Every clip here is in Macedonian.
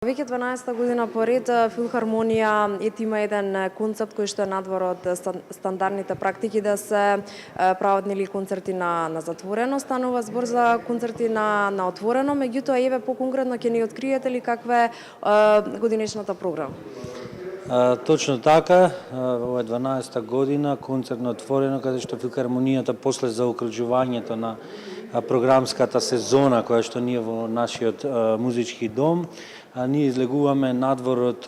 Веќе 12 година поред Филхармонија има еден концепт кој што е надвор од стандардните практики да се прават нели концерти на затворено, станува збор за концерти на отворено, меѓутоа еве поконкретно ќе ни откриете ли каква е годинешната програма? Точно така, ова е 12-та година, концерт на отворено, каде што Филхармонијата после заокружувањето на програмската сезона која што ние во нашиот музички дом, ние излегуваме надвор од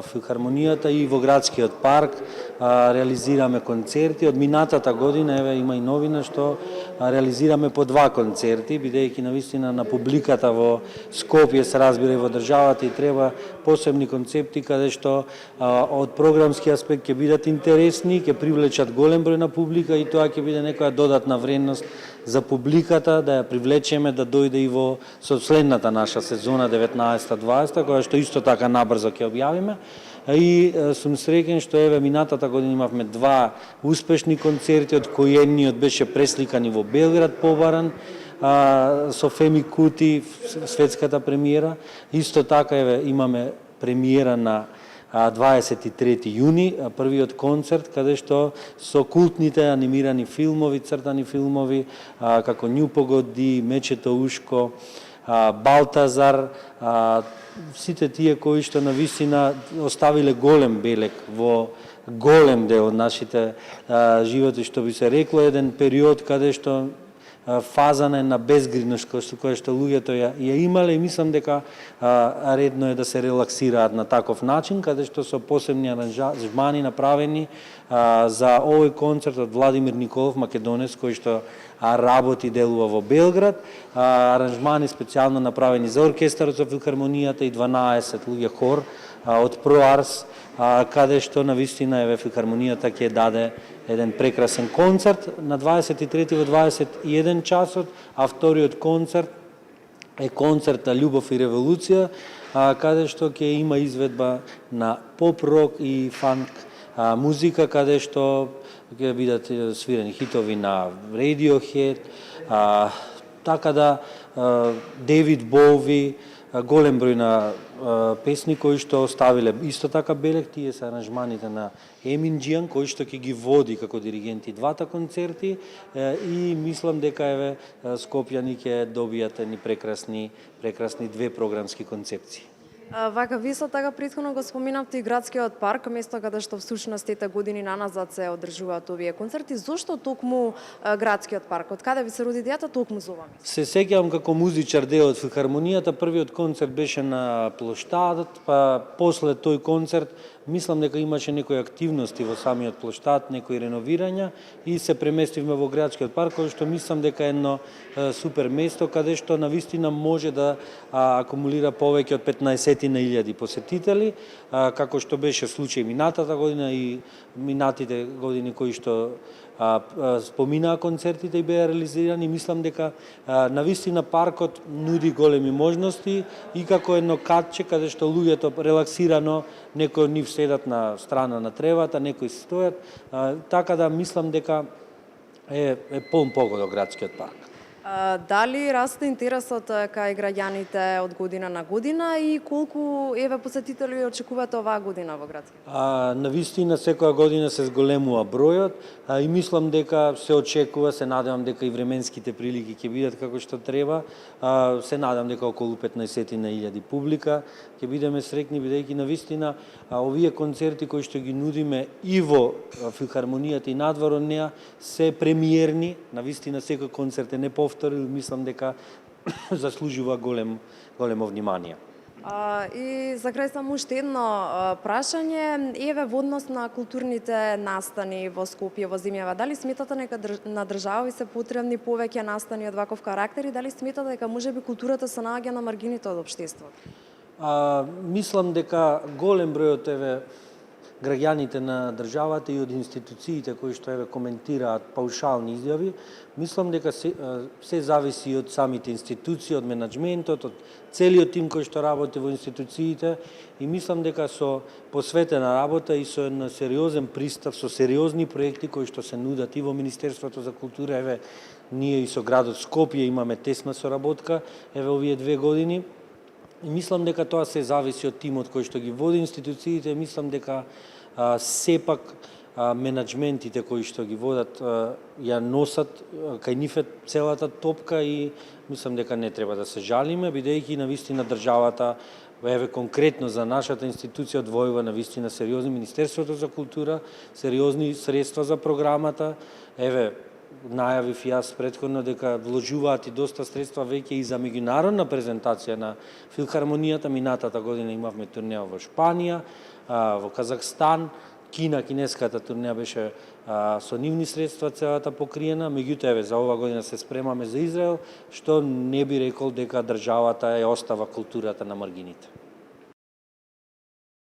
Филхармонијата и во градскиот парк, реализираме концерти. Од минатата година еве има и новина што реализираме по 2 концерти, бидејќи навистина на публиката во Скопје се разбира и во државата и треба посебни концепти каде што од програмски аспект ќе бидат интересни, ќе привлечат голем број на публика и тоа ќе биде некоја додатна вредност за публиката, да ја привлечеме да дојде и во следната наша сезона 19-20, која што исто така набрзо ќе објавиме. И сум среќен што еве минатата година имавме 2 успешни концерти, од кои едниот беше пресликан и во Белград побаран со Феми Кути, светската премиера. Исто така еве имаме премиера на 23 јуни, првиот концерт, каде што со култните анимирани филмови, цртани филмови, како Њупогоди, Мечето Ушко, Балтазар, сите тие кои што навистина оставиле голем белег во голем дел од нашите животи, што би се рекло, еден период каде што фазана на безгрижност која што луѓето ја имале и мислам дека редно е да се релаксираат на таков начин, каде што со посебни аранжмани направени за овој концерт од Владимир Николов, македонец, кој што работи делува во Белград, аранжмани специјално направени за оркестарот со Филхармонијата и 12 луѓе хор од ProArs, каде што навистина еве Филхармонијата ќе даде еден прекрасен концерт на 23 во 21 часот, а вториот концерт е концерт Љубов и револуција, каде што ќе има изведба на поп-рок и фанк музика, каде што ќе бидат свирени хитови на Radiohead, така да Дейвид Боуи, голем број на песни кои што оставиле исто така белег, тие се аранжманите на Емин Џијан, кој што ќе ги води како диригент и 2 концерти и мислам дека еве скопјани ќе добијат ни прекрасни 2 програмски концепции. Вака, ви со така претходно го споминавте и градскиот парк, место каде што всушност ете години наназад се одржуваат овие концерти. Зошто токму градскиот парк? Од каде ви се роди идејата токму за ова? Се сеќавам како музичар дел од Филхармонијата, првиот концерт беше на плоштадот, па после тој концерт мислам дека имаше некои активности во самиот плоштад, некои реновирања и се преместивме во градскиот парк, кој што мислам дека е едно супер место каде што навистина може да акумулира повеќе од 15.000 посетители, како што беше случај минатата година и минатите години кои што споминаа концертите и беа реализирани. Мислам дека навистина паркот нуди големи можности и како едно катче каде што луѓето релаксирано, некои од нив седат на страна на тревата, некои стојат, така да мислам дека е полн погодок градскиот парк. Дали расте интересот кај граѓаните од година на година и колку еве посетители очекувате оваа година во градскиот? Навистина секоја година се зголемува бројот и мислам дека се очекува, се надевам дека и временските прилики ќе бидат како што треба. Се надевам дека околу 15.000 публика ќе бидеме среќни, бидејќи навистина овие концерти кои што ги нудиме и во Филхармонијата и надвор од неа се премиерни, навистина секој концерт е неповторен, мислам дека заслужува големо внимание. И за крај само уште едно прашање, еве во однос на културните настани во Скопје во зимјава, дали сметате дека на држава се потребни повеќе настани од ваков карактер и дали сметате дека можеби културата се наоѓа на маргините од општеството? Мислам дека голем број од еве граѓаните на државата и од институциите кои што еве коментираат паушални изјави, мислам дека се зависи од самите институции, од менаџментот, од целиот тим кој што работи во институциите и мислам дека со посветена работа и со еден сериозен пристап, со сериозни проекти кои што се нудат и во Министерството за култура, еве ние и со градот Скопје имаме тесна соработка, еве овие 2 години, И мислам дека тоа се зависи од тимот кој што ги води институциите, мислам дека сепак менаџментите кои што ги водат ја носат кај нив целата топка и мислам дека не треба да се жалиме, бидејќи навистина државата, еве конкретно за нашата институција одвојува навистина сериозни Министерството за култура, сериозни средства за програмата, еве најавив јас претходно дека вложуваат и доста средства веќе и за меѓународна презентација на филхармонијата. Минатата година имавме турнеа во Шпанија, во Казахстан, Кина, кинеската турнеа беше со нивни средства целата покриена, меѓутоа еве за ова година се спремаме за Израел, што не би рекол дека државата ја остава културата на маргините.